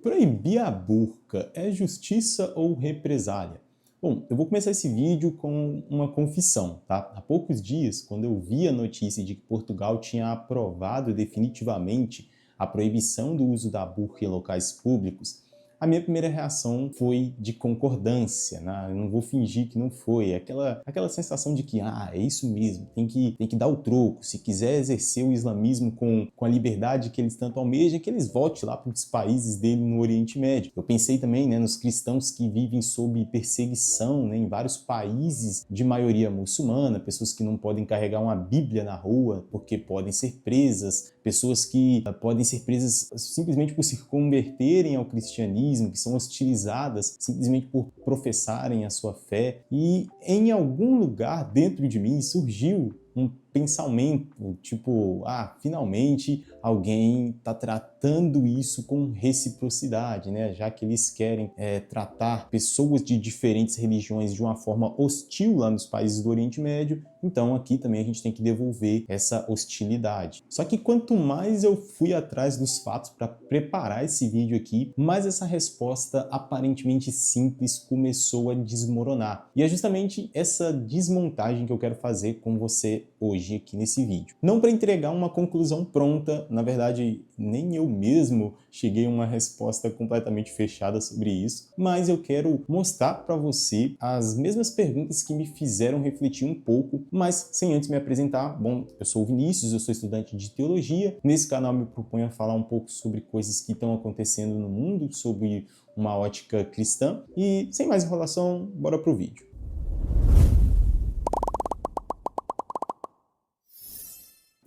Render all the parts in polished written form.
Proibir a burca é justiça ou represália? Bom, eu vou começar esse vídeo com uma confissão, tá? Há poucos dias, quando eu vi a notícia de que Portugal tinha aprovado definitivamente a proibição do uso da burca em locais públicos, a minha primeira reação foi de concordância, né? Eu não vou fingir que não foi. Aquela sensação de que, é isso mesmo, tem que dar o troco. Se quiser exercer o islamismo com a liberdade que eles tanto almejam, que eles voltem lá para os países dele no Oriente Médio. Eu pensei também, né, nos cristãos que vivem sob perseguição, né, em vários países de maioria muçulmana, pessoas que não podem carregar uma Bíblia na rua porque podem ser presas, pessoas que podem ser presas simplesmente por se converterem ao cristianismo, que são hostilizadas simplesmente por professarem a sua fé. E em algum lugar dentro de mim surgiu um pensamento, tipo, finalmente alguém está tratando isso com reciprocidade, né? Já que eles querem tratar pessoas de diferentes religiões de uma forma hostil lá nos países do Oriente Médio, então aqui também a gente tem que devolver essa hostilidade. Só que quanto mais eu fui atrás dos fatos para preparar esse vídeo aqui, mais essa resposta aparentemente simples começou a desmoronar. E é justamente essa desmontagem que eu quero fazer com você hoje aqui nesse vídeo. Não para entregar uma conclusão pronta, na verdade nem eu mesmo cheguei a uma resposta completamente fechada sobre isso, mas eu quero mostrar para você as mesmas perguntas que me fizeram refletir um pouco, mas sem antes me apresentar. Bom, eu sou o Vinícius, eu sou estudante de teologia. Nesse canal eu me proponho a falar um pouco sobre coisas que estão acontecendo no mundo, sobre uma ótica cristã. E sem mais enrolação, bora pro vídeo.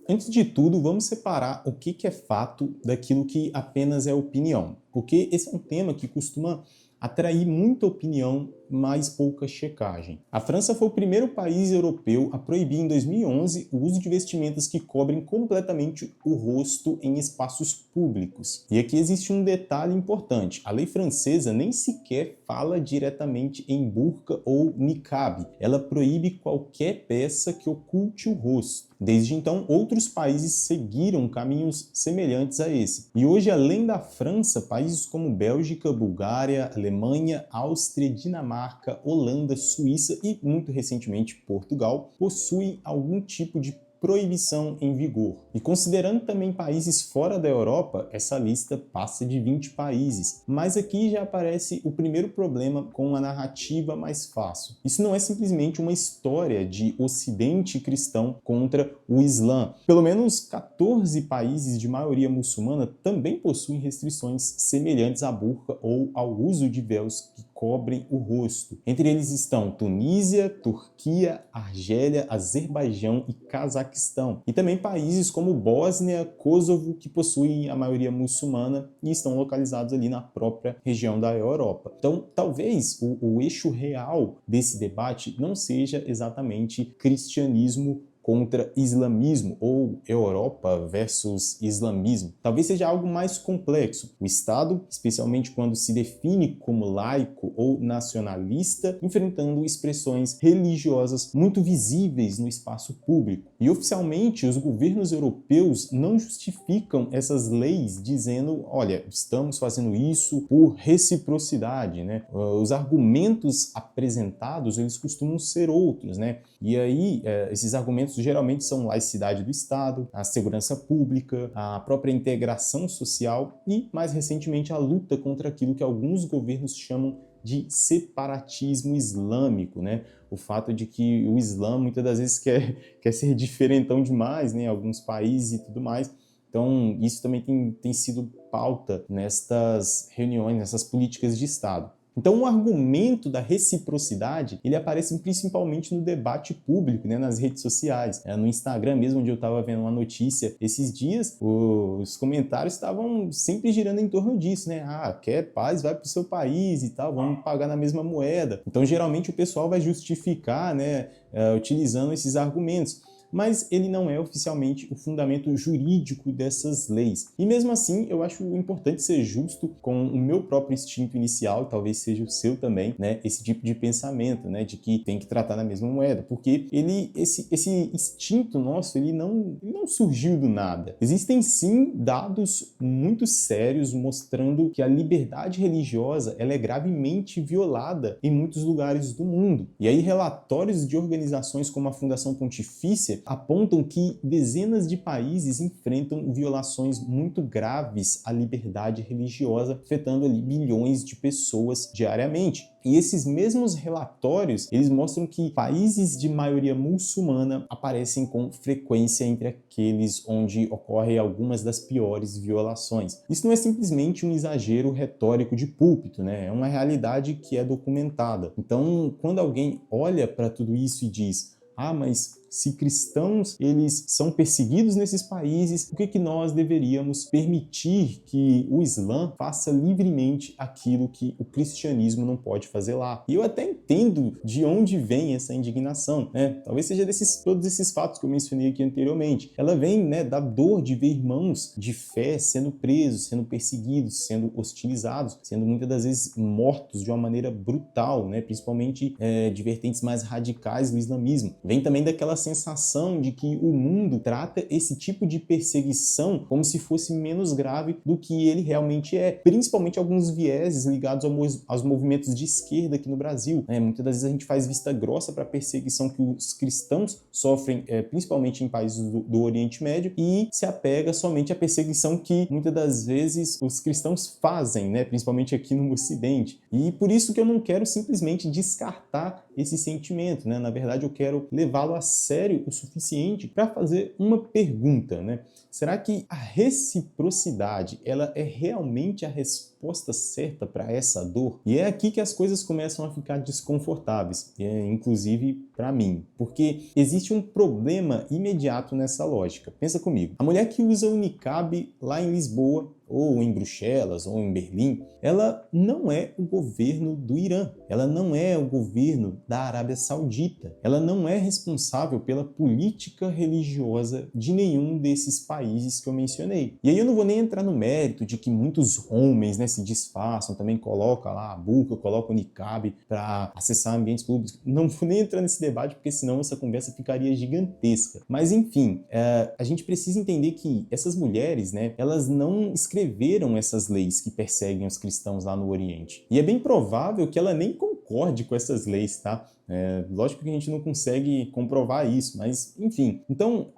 Antes de tudo, vamos separar o que é fato daquilo que apenas é opinião, porque esse é um tema que costuma atrair muita opinião, mas pouca checagem. A França foi o primeiro país europeu a proibir em 2011 o uso de vestimentas que cobrem completamente o rosto em espaços públicos. E aqui existe um detalhe importante: a lei francesa nem sequer fala diretamente em burca ou niqab. Ela proíbe qualquer peça que oculte o rosto. Desde então, outros países seguiram caminhos semelhantes a esse. E hoje, além da França, países como Bélgica, Bulgária, Alemanha, Áustria, Dinamarca, Holanda, Suíça e, muito recentemente, Portugal, possuem algum tipo de proibição em vigor. E considerando também países fora da Europa, essa lista passa de 20 países. Mas aqui já aparece o primeiro problema com a narrativa mais fácil. Isso não é simplesmente uma história de ocidente cristão contra o Islã. Pelo menos 14 países de maioria muçulmana também possuem restrições semelhantes à burca ou ao uso de véus que cobrem o rosto. Entre eles estão Tunísia, Turquia, Argélia, Azerbaijão e Cazaquistão. E também países como Bósnia, Kosovo, que possuem a maioria muçulmana e estão localizados ali na própria região da Europa. Então, talvez o eixo real desse debate não seja exatamente cristianismo contra islamismo ou Europa versus islamismo. Talvez seja algo mais complexo. O Estado, especialmente quando se define como laico ou nacionalista, enfrentando expressões religiosas muito visíveis no espaço público. E oficialmente os governos europeus não justificam essas leis dizendo, olha, estamos fazendo isso por reciprocidade, né? Os argumentos apresentados, eles costumam ser outros, né? E aí, esses argumentos geralmente são laicidade do Estado, a segurança pública, a própria integração social e, mais recentemente, a luta contra aquilo que alguns governos chamam de separatismo islâmico, né? O fato de que o Islã muitas das vezes quer ser diferentão demais, né, em alguns países e tudo mais. Então, isso também tem sido pauta nestas reuniões, nessas políticas de Estado. Então, o argumento da reciprocidade, ele aparece principalmente no debate público, né, nas redes sociais. No Instagram mesmo, onde eu estava vendo uma notícia esses dias, os comentários estavam sempre girando em torno disso, né? Quer paz, vai para o seu país e tal, vamos pagar na mesma moeda. Então, geralmente, o pessoal vai justificar, né, utilizando esses argumentos. mas ele não é oficialmente o fundamento jurídico dessas leis. E mesmo assim, eu acho importante ser justo com o meu próprio instinto inicial, talvez seja o seu também, né? Esse tipo de pensamento, né? De que tem que tratar na mesma moeda, porque esse instinto nosso, ele não surgiu do nada. Existem sim dados muito sérios mostrando que a liberdade religiosa ela é gravemente violada em muitos lugares do mundo. E aí relatórios de organizações como a Fundação Pontifícia apontam que dezenas de países enfrentam violações muito graves à liberdade religiosa, afetando ali bilhões de pessoas diariamente. E esses mesmos relatórios, eles mostram que países de maioria muçulmana aparecem com frequência entre aqueles onde ocorrem algumas das piores violações. Isso não é simplesmente um exagero retórico de púlpito, né? É uma realidade que é documentada. Então, quando alguém olha para tudo isso e diz: ah, mas se cristãos eles são perseguidos nesses países, por que nós deveríamos permitir que o Islã faça livremente aquilo que o cristianismo não pode fazer lá? E eu até entendo de onde vem essa indignação, né? Talvez seja todos esses fatos que eu mencionei aqui anteriormente. Ela vem, né, da dor de ver irmãos de fé sendo presos, sendo perseguidos, sendo hostilizados, sendo muitas das vezes mortos de uma maneira brutal, né? Principalmente de vertentes mais radicais do islamismo. Vem também daquela sensação de que o mundo trata esse tipo de perseguição como se fosse menos grave do que ele realmente é, principalmente alguns vieses ligados aos movimentos de esquerda aqui no Brasil, né? Muitas das vezes a gente faz vista grossa para a perseguição que os cristãos sofrem, principalmente em países do Oriente Médio, e se apega somente à perseguição que muitas das vezes os cristãos fazem, né? Principalmente aqui no Ocidente. E por isso que eu não quero simplesmente descartar esse sentimento, né? Na verdade, eu quero levá-lo a sério o suficiente para fazer uma pergunta, né? Será que a reciprocidade ela é realmente a resposta certa para essa dor? E é aqui que as coisas começam a ficar desconfortáveis, inclusive para mim, porque existe um problema imediato nessa lógica. Pensa comigo. A mulher que usa o niqab lá em Lisboa, ou em Bruxelas, ou em Berlim, ela não é o governo do Irã, ela não é o governo da Arábia Saudita, ela não é responsável pela política religiosa de nenhum desses países que eu mencionei. E aí eu não vou nem entrar no mérito de que muitos homens, né, se disfarçam, também colocam lá a burca, colocam o niqab para acessar ambientes públicos. Não vou nem entrar nesse debate, porque senão essa conversa ficaria gigantesca. Mas enfim, a gente precisa entender que essas mulheres, né, elas não escreveram essas leis que perseguem os cristãos lá no Oriente. E é bem provável que ela nem concorde com essas leis, tá? Lógico que a gente não consegue comprovar isso, mas enfim. Então,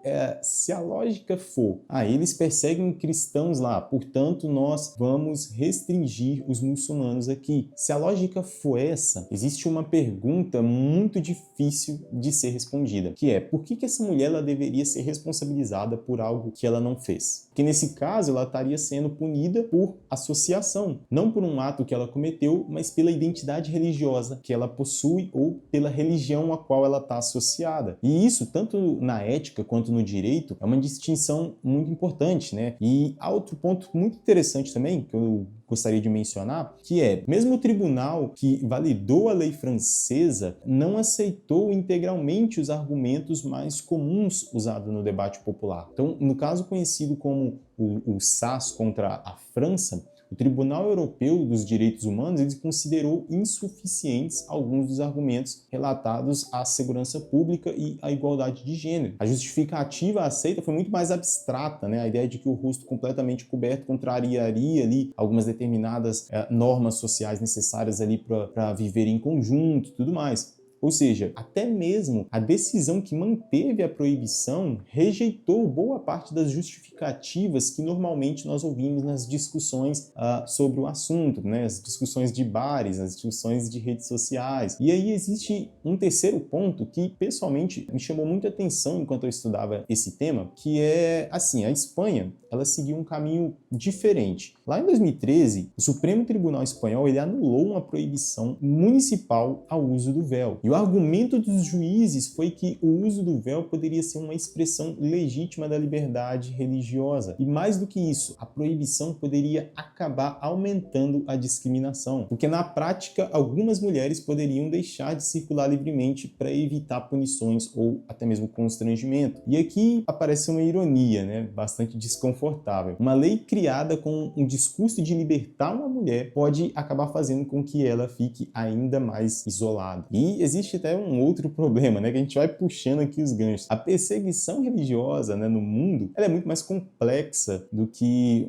se a lógica for, eles perseguem cristãos lá, portanto nós vamos restringir os muçulmanos aqui. Se a lógica for essa, existe uma pergunta muito difícil de ser respondida, que é: por que essa mulher ela deveria ser responsabilizada por algo que ela não fez? Porque nesse caso ela estaria sendo punida por associação, não por um ato que ela cometeu, mas pela identidade religiosa que ela possui ou pela religião a qual ela está associada. E isso, tanto na ética quanto no direito, é uma distinção muito importante, né? E há outro ponto muito interessante também, que eu gostaria de mencionar, que é, mesmo o tribunal que validou a lei francesa não aceitou integralmente os argumentos mais comuns usados no debate popular. Então, no caso conhecido como o SAS contra a França, o Tribunal Europeu dos Direitos Humanos ele considerou insuficientes alguns dos argumentos relatados à segurança pública e à igualdade de gênero. A justificativa aceita foi muito mais abstrata, né? A ideia de que o rosto completamente coberto contrariaria ali algumas determinadas normas sociais necessárias ali para viver em conjunto e tudo mais. Ou seja, até mesmo a decisão que manteve a proibição rejeitou boa parte das justificativas que normalmente nós ouvimos nas discussões sobre o assunto, né? As discussões de bares, as discussões de redes sociais. E aí existe um terceiro ponto que, pessoalmente, me chamou muita atenção enquanto eu estudava esse tema, que é, assim, a Espanha, ela seguiu um caminho diferente. Lá em 2013, o Supremo Tribunal Espanhol ele anulou uma proibição municipal ao uso do véu. E o argumento dos juízes foi que o uso do véu poderia ser uma expressão legítima da liberdade religiosa. E mais do que isso, a proibição poderia acabar aumentando a discriminação, porque na prática algumas mulheres poderiam deixar de circular livremente para evitar punições ou até mesmo constrangimento. E aqui aparece uma ironia, né, bastante desconfortável. Uma lei criada com um discurso de libertar uma mulher pode acabar fazendo com que ela fique ainda mais isolada. E existe até um outro problema, né, que a gente vai puxando aqui os ganchos. A perseguição religiosa, né, no mundo, ela é muito mais complexa do que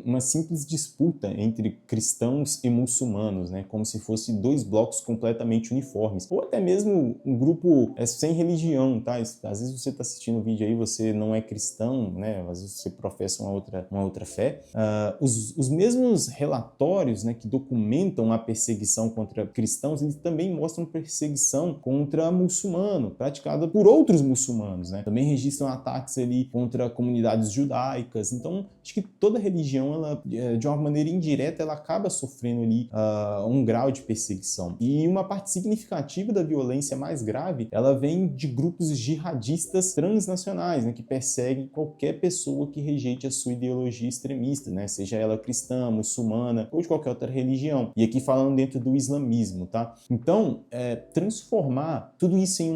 uma simples disputa entre cristãos e muçulmanos, né, como se fosse dois blocos completamente uniformes, ou até mesmo um grupo sem religião, tá? Às vezes você está assistindo o vídeo aí, você não é cristão, né? Às vezes você professa uma outra fé. Os mesmos relatórios, né, que documentam a perseguição contra cristãos, eles também mostram perseguição contra muçulmano, praticada por outros muçulmanos, né? Também registram ataques ali contra comunidades judaicas. Então, acho que toda religião, ela, de uma maneira indireta, ela acaba sofrendo ali um grau de perseguição. E uma parte significativa da violência mais grave, ela vem de grupos jihadistas transnacionais, né, que perseguem qualquer pessoa que rejeite a sua ideologia extremista, né, seja ela cristã, muçulmana ou de qualquer outra religião. E aqui falando dentro do islamismo, tá? Então, transformar tudo isso em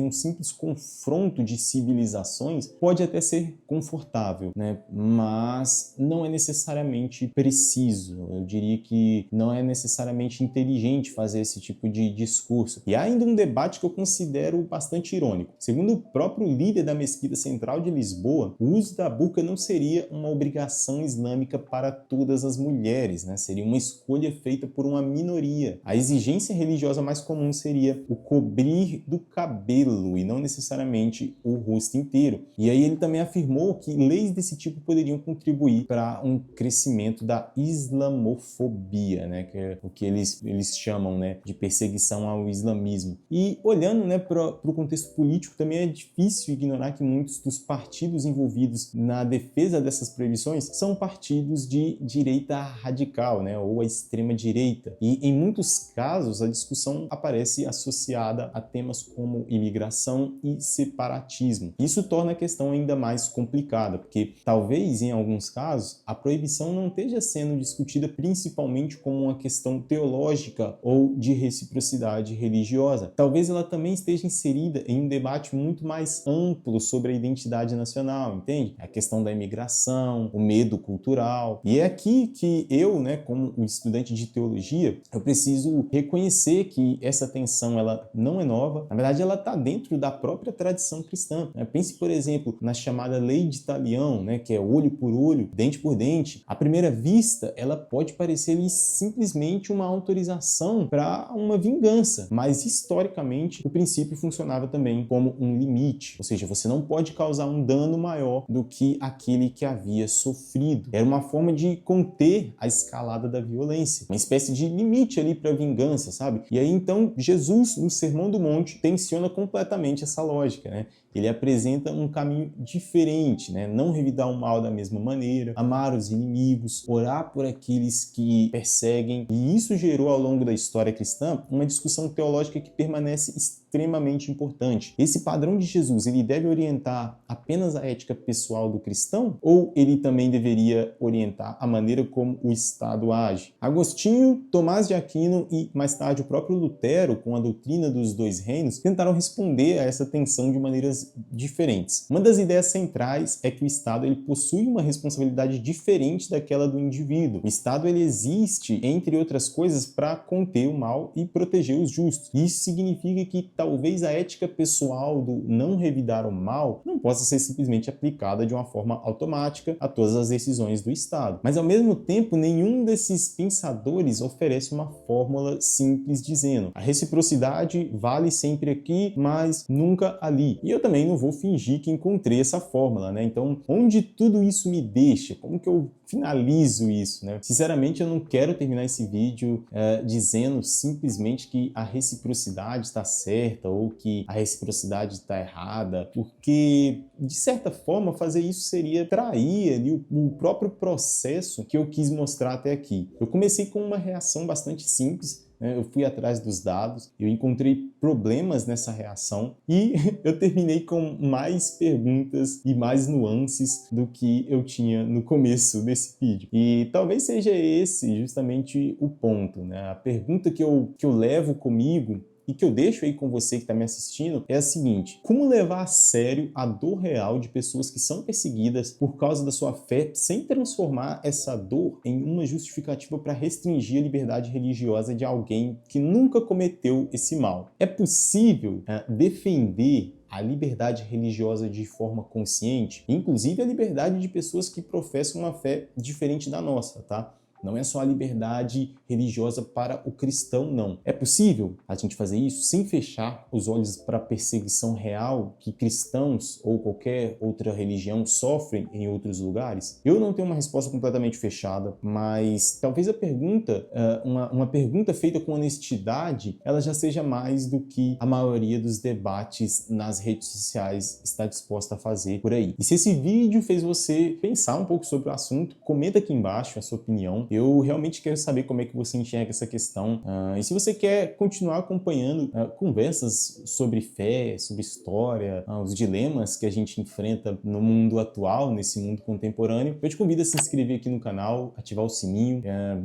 um simples confronto de civilizações pode até ser confortável, né, mas não é necessariamente preciso. Eu diria que não é necessariamente inteligente fazer esse tipo de discurso. E há ainda um debate que eu considero bastante irônico. Segundo o próprio líder da Mesquita Central de Lisboa, o uso da burca não seria uma obrigação islâmica para todas as mulheres, né? Seria uma escolha feita por uma minoria. A exigência religiosa mais comum seria o cobrir do cabelo e não necessariamente o rosto inteiro. E aí ele também afirmou que leis desse tipo poderiam contribuir para um crescimento da islamofobia, né, que é o que eles chamam, né, de perseguição ao islamismo. E olhando, né, para o contexto político, também é difícil ignorar que muitos dos partidos envolvidos na defesa dessas proibições são partidos de direita radical, né, ou a extrema direita. E em muitos casos a discussão aparece associada a temas como imigração e separatismo. Isso torna a questão ainda mais complicada, porque talvez em alguns casos a proibição não esteja sendo discutida principalmente como uma questão teológica ou de reciprocidade religiosa. Talvez ela também esteja inserida em um debate muito mais amplo sobre a identidade nacional, entende? A questão da imigração, o medo cultural. E é aqui que eu, né, como um estudante de teologia, eu preciso reconhecer que essa tensão, ela não é nova. Na verdade, ela está dentro da própria tradição cristã, né? Pense, por exemplo, na chamada Lei de Talião, né, que é olho por olho, dente por dente. À primeira vista, ela pode parecer simplesmente uma autorização para uma vingança, mas historicamente o princípio funcionava também como um limite, ou seja, você não pode causar um dano maior do que aquele que havia sofrido. Era uma forma de conter a escalada da violência, uma espécie de limite ali para a vingança, sabe? E aí então Jesus, no Sermão do Monte, tensiona completamente essa lógica, né? Ele apresenta um caminho diferente, né? Não revidar o mal da mesma maneira, amar os inimigos, orar por aqueles que perseguem. E isso gerou ao longo da história cristã uma discussão teológica que permanece extremamente importante. Esse padrão de Jesus, ele deve orientar apenas a ética pessoal do cristão ou ele também deveria orientar a maneira como o Estado age? Agostinho, Tomás de Aquino e mais tarde o próprio Lutero, com a doutrina dos dois reinos, tentaram responder a essa tensão de maneiras diferentes. Uma das ideias centrais é que o Estado ele possui uma responsabilidade diferente daquela do indivíduo. O Estado ele existe, entre outras coisas, para conter o mal e proteger os justos. Isso significa que talvez a ética pessoal do não revidar o mal não possa ser simplesmente aplicada de uma forma automática a todas as decisões do Estado. Mas, ao mesmo tempo, nenhum desses pensadores oferece uma fórmula simples dizendo a reciprocidade vale sempre aqui, mas nunca ali. E eu também não vou fingir que encontrei essa fórmula, né? Então, onde tudo isso me deixa? Como que eu finalizo isso, né? Sinceramente, eu não quero terminar esse vídeo dizendo simplesmente que a reciprocidade está certa ou que a reciprocidade está errada, porque, de certa forma, fazer isso seria trair ali o próprio processo que eu quis mostrar até aqui. Eu comecei com uma reação bastante simples, né? Eu fui atrás dos dados, eu encontrei problemas nessa reação e eu terminei com mais perguntas e mais nuances do que eu tinha no começo desse vídeo. E talvez seja esse justamente o ponto, né? A pergunta que eu levo comigo e que eu deixo aí com você que está me assistindo é a seguinte: como levar a sério a dor real de pessoas que são perseguidas por causa da sua fé sem transformar essa dor em uma justificativa para restringir a liberdade religiosa de alguém que nunca cometeu esse mal? É possível defender a liberdade religiosa de forma consciente, inclusive a liberdade de pessoas que professam uma fé diferente da nossa, tá? Não é só a liberdade religiosa para o cristão, não. É possível a gente fazer isso sem fechar os olhos para a perseguição real que cristãos ou qualquer outra religião sofrem em outros lugares? Eu não tenho uma resposta completamente fechada, mas talvez a pergunta, uma pergunta feita com honestidade, ela já seja mais do que a maioria dos debates nas redes sociais está disposta a fazer por aí. E se esse vídeo fez você pensar um pouco sobre o assunto, comenta aqui embaixo a sua opinião. Eu realmente quero saber como é que você enxerga essa questão. E se você quer continuar acompanhando conversas sobre fé, sobre história, os dilemas que a gente enfrenta no mundo atual, nesse mundo contemporâneo, eu te convido a se inscrever aqui no canal, ativar o sininho.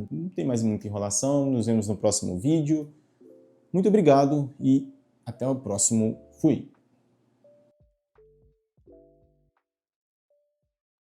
Não tem mais muita enrolação, nos vemos no próximo vídeo. Muito obrigado e até o próximo. Fui!